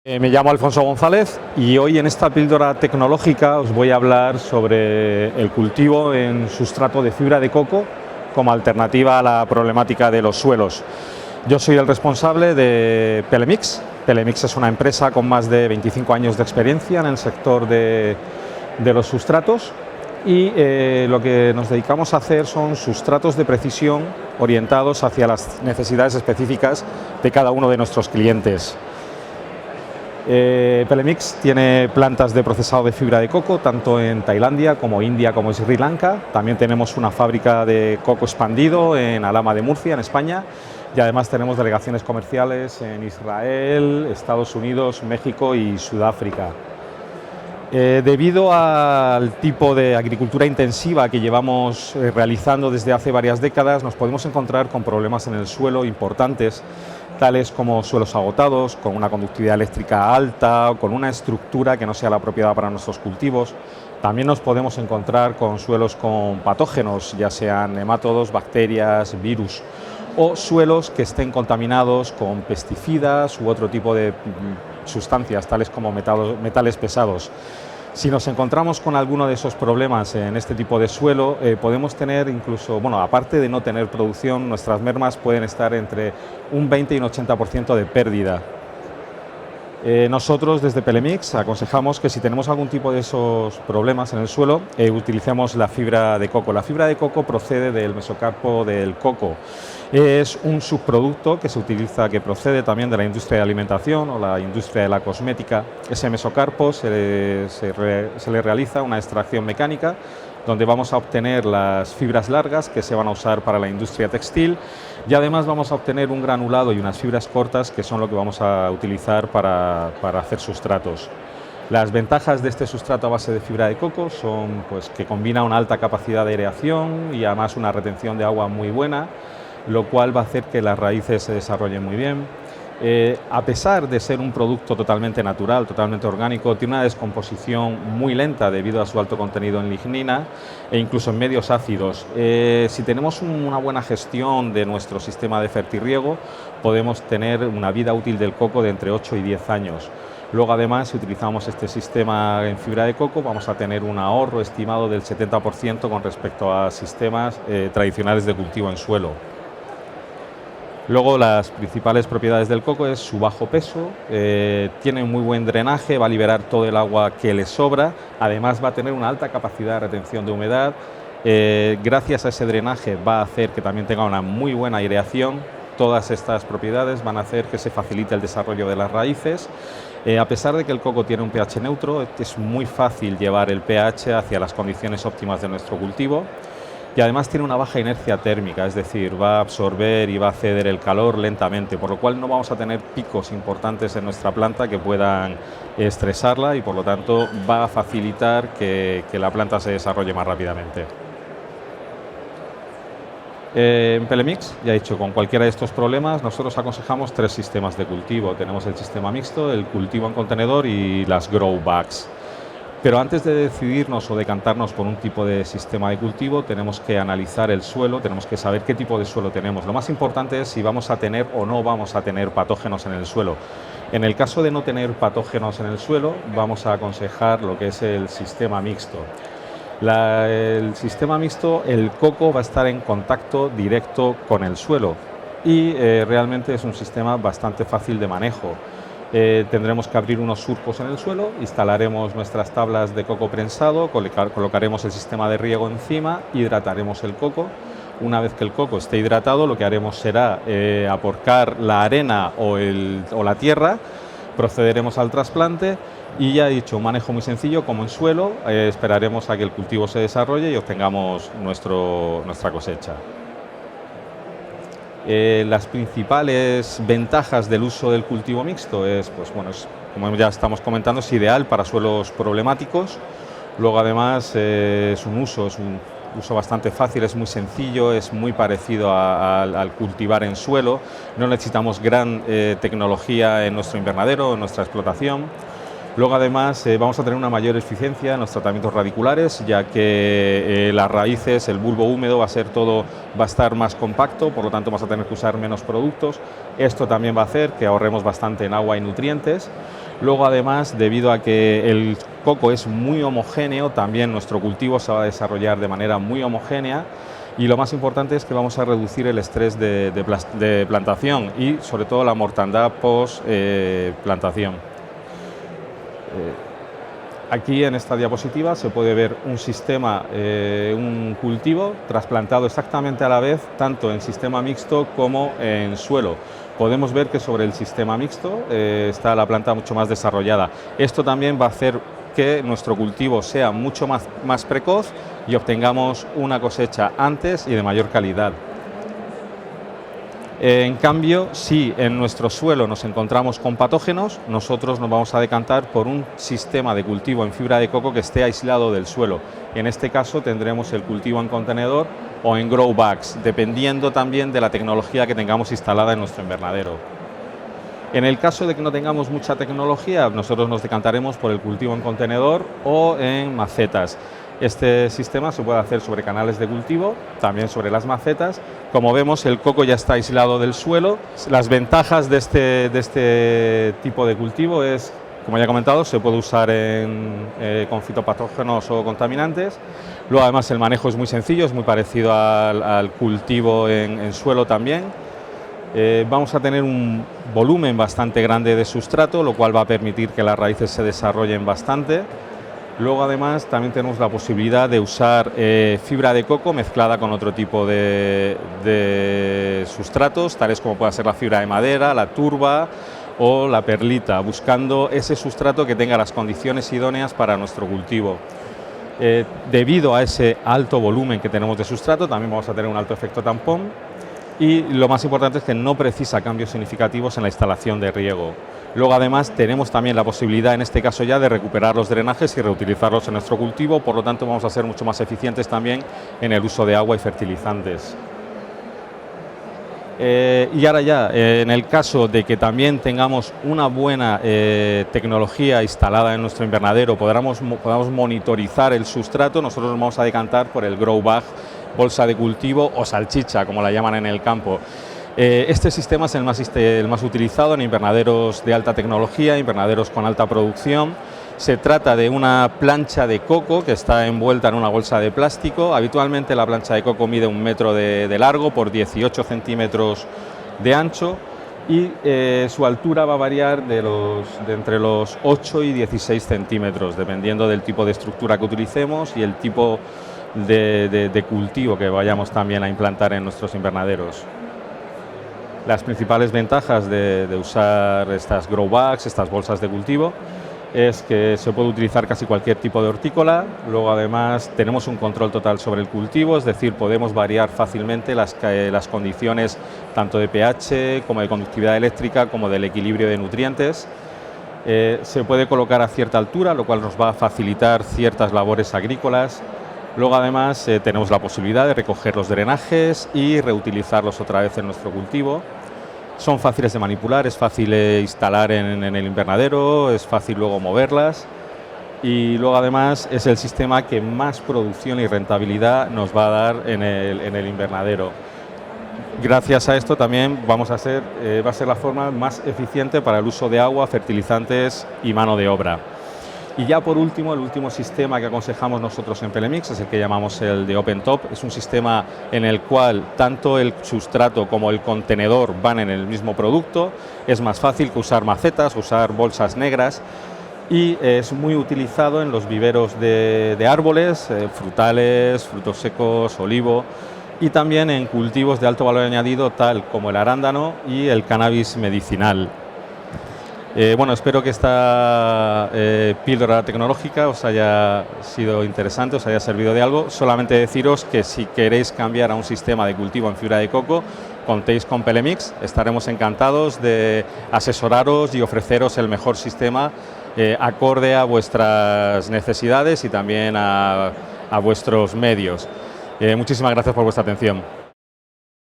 Me llamo Alfonso González y hoy en esta píldora tecnológica os voy a hablar sobre el cultivo en sustrato de fibra de coco como alternativa a la problemática de los suelos. Yo soy el responsable de Pelemix. Pelemix es una empresa con más de 25 años de experiencia en el sector de los sustratos y lo que nos dedicamos a hacer son sustratos de precisión orientados hacia las necesidades específicas de cada uno de nuestros clientes. Pelemix tiene plantas de procesado de fibra de coco tanto en Tailandia como India como Sri Lanka. También tenemos una fábrica de coco expandido en Alhama de Murcia, en España, y además tenemos delegaciones comerciales en Israel, Estados Unidos, México y Sudáfrica. Debido al tipo de agricultura intensiva que llevamos realizando desde hace varias décadas, nos podemos encontrar con problemas en el suelo importantes, tales como suelos agotados, con una conductividad eléctrica alta o con una estructura que no sea la apropiada para nuestros cultivos. También nos podemos encontrar con suelos con patógenos, ya sean nemátodos, bacterias, virus, o suelos que estén contaminados con pesticidas u otro tipo de sustancias, tales como metales pesados. Si nos encontramos con alguno de esos problemas en este tipo de suelo, podemos tener incluso, aparte de no tener producción, nuestras mermas pueden estar entre un 20 y un 80% de pérdida. Nosotros desde Pelemix aconsejamos que si tenemos algún tipo de esos problemas en el suelo, utilicemos la fibra de coco. La fibra de coco procede del mesocarpo del coco. Es un subproducto que se utiliza, que procede también de la industria de alimentación o la industria de la cosmética. Ese mesocarpo se le realiza una extracción mecánica donde vamos a obtener las fibras largas que se van a usar para la industria textil y además vamos a obtener un granulado y unas fibras cortas que son lo que vamos a utilizar para hacer sustratos. Las ventajas de este sustrato a base de fibra de coco son que combina una alta capacidad de aireación y además una retención de agua muy buena, lo cual va a hacer que las raíces se desarrollen muy bien. A pesar de ser un producto totalmente natural, totalmente orgánico, tiene una descomposición muy lenta debido a su alto contenido en lignina e incluso en medios ácidos. Si tenemos una buena gestión de nuestro sistema de fertirriego, podemos tener una vida útil del coco de entre 8 y 10 años. Luego, además, si utilizamos este sistema en fibra de coco, vamos a tener un ahorro estimado del 70% con respecto a sistemas tradicionales de cultivo en suelo. Luego, las principales propiedades del coco es su bajo peso, tiene muy buen drenaje, va a liberar todo el agua que le sobra, además va a tener una alta capacidad de retención de humedad, gracias a ese drenaje va a hacer que también tenga una muy buena aireación. Todas estas propiedades van a hacer que se facilite el desarrollo de las raíces. A pesar de que el coco tiene un pH neutro, es muy fácil llevar el pH hacia las condiciones óptimas de nuestro cultivo. Y además tiene una baja inercia térmica, es decir, va a absorber y va a ceder el calor lentamente, por lo cual no vamos a tener picos importantes en nuestra planta que puedan estresarla y por lo tanto va a facilitar que la planta se desarrolle más rápidamente. En Pelemix, ya he dicho, con cualquiera de estos problemas nosotros aconsejamos 3 sistemas de cultivo. Tenemos el sistema mixto, el cultivo en contenedor y las grow bags. Pero antes de decidirnos o decantarnos por un tipo de sistema de cultivo, tenemos que analizar el suelo, tenemos que saber qué tipo de suelo tenemos. Lo más importante es si vamos a tener o no vamos a tener patógenos en el suelo. En el caso de no tener patógenos en el suelo, vamos a aconsejar lo que es el sistema mixto. El sistema mixto, el coco va a estar en contacto directo con el suelo y realmente es un sistema bastante fácil de manejo. Tendremos que abrir unos surcos en el suelo, instalaremos nuestras tablas de coco prensado, colocaremos el sistema de riego encima, hidrataremos el coco. Una vez que el coco esté hidratado, lo que haremos será aporcar la arena o la tierra, procederemos al trasplante y ya he dicho, un manejo muy sencillo como en suelo, esperaremos a que el cultivo se desarrolle y obtengamos nuestra cosecha. Las principales ventajas del uso del cultivo mixto es, como ya estamos comentando, es ideal para suelos problemáticos. Luego, además, es un uso bastante fácil, es muy sencillo, es muy parecido al cultivar en suelo. No necesitamos gran tecnología en nuestro invernadero, en nuestra explotación. Luego además vamos a tener una mayor eficiencia en los tratamientos radiculares, ya que las raíces, el bulbo húmedo va a estar más compacto, por lo tanto vamos a tener que usar menos productos. Esto también va a hacer que ahorremos bastante en agua y nutrientes. Luego además, debido a que el coco es muy homogéneo, también nuestro cultivo se va a desarrollar de manera muy homogénea. Y lo más importante es que vamos a reducir el estrés de plantación y sobre todo la mortandad post plantación. Aquí en esta diapositiva se puede ver un sistema, un cultivo trasplantado exactamente a la vez, tanto en sistema mixto como en suelo. Podemos ver que sobre el sistema mixto está la planta mucho más desarrollada. Esto también va a hacer que nuestro cultivo sea mucho más precoz y obtengamos una cosecha antes y de mayor calidad. En cambio, si en nuestro suelo nos encontramos con patógenos, nosotros nos vamos a decantar por un sistema de cultivo en fibra de coco que esté aislado del suelo. En este caso tendremos el cultivo en contenedor o en grow bags, dependiendo también de la tecnología que tengamos instalada en nuestro invernadero. En el caso de que no tengamos mucha tecnología, nosotros nos decantaremos por el cultivo en contenedor o en macetas. Este sistema se puede hacer sobre canales de cultivo, también sobre las macetas. Como vemos, el coco ya está aislado del suelo. Las ventajas de este tipo de cultivo es, como ya he comentado, se puede usar con fitopatógenos o contaminantes. Luego, además, el manejo es muy sencillo, es muy parecido al cultivo en suelo también. Vamos a tener un volumen bastante grande de sustrato, lo cual va a permitir que las raíces se desarrollen bastante. Luego, además, también tenemos la posibilidad de usar fibra de coco mezclada con otro tipo de sustratos, tales como pueda ser la fibra de madera, la turba o la perlita, buscando ese sustrato que tenga las condiciones idóneas para nuestro cultivo. Debido a ese alto volumen que tenemos de sustrato, también vamos a tener un alto efecto tampón y lo más importante es que no precisa cambios significativos en la instalación de riego. Luego, además, tenemos también la posibilidad, en este caso ya, de recuperar los drenajes y reutilizarlos en nuestro cultivo, por lo tanto vamos a ser mucho más eficientes también en el uso de agua y fertilizantes. Y ahora ya, en el caso de que también tengamos una buena tecnología instalada en nuestro invernadero, podamos monitorizar el sustrato, nosotros nos vamos a decantar por el grow bag, bolsa de cultivo o salchicha, como la llaman en el campo. Este sistema es el más utilizado en invernaderos de alta tecnología, invernaderos con alta producción. Se trata de una plancha de coco que está envuelta en una bolsa de plástico. Habitualmente la plancha de coco mide 1 metro de largo por 18 centímetros de ancho y su altura va a variar de entre los 8 y 16 centímetros, dependiendo del tipo de estructura que utilicemos y el tipo de cultivo que vayamos también a implantar en nuestros invernaderos. Las principales ventajas de usar estas grow bags, estas bolsas de cultivo, es que se puede utilizar casi cualquier tipo de hortícola. Luego, además, tenemos un control total sobre el cultivo, es decir, podemos variar fácilmente las condiciones tanto de pH como de conductividad eléctrica como del equilibrio de nutrientes. Se puede colocar a cierta altura, lo cual nos va a facilitar ciertas labores agrícolas. Luego, además, tenemos la posibilidad de recoger los drenajes y reutilizarlos otra vez en nuestro cultivo. Son fáciles de manipular, es fácil instalar en el invernadero, es fácil luego moverlas y luego, además, es el sistema que más producción y rentabilidad nos va a dar en el invernadero. Gracias a esto también va a ser la forma más eficiente para el uso de agua, fertilizantes y mano de obra. Y ya por último, el último sistema que aconsejamos nosotros en Pelemix es el que llamamos el de Open Top. Es un sistema en el cual tanto el sustrato como el contenedor van en el mismo producto. Es más fácil que usar macetas, usar bolsas negras y es muy utilizado en los viveros de árboles, frutales, frutos secos, olivo y también en cultivos de alto valor añadido tal como el arándano y el cannabis medicinal. Bueno, espero que esta píldora tecnológica os haya sido interesante, os haya servido de algo. Solamente deciros que si queréis cambiar a un sistema de cultivo en fibra de coco, contéis con Pelemix. Estaremos encantados de asesoraros y ofreceros el mejor sistema acorde a vuestras necesidades y también a vuestros medios. Muchísimas gracias por vuestra atención.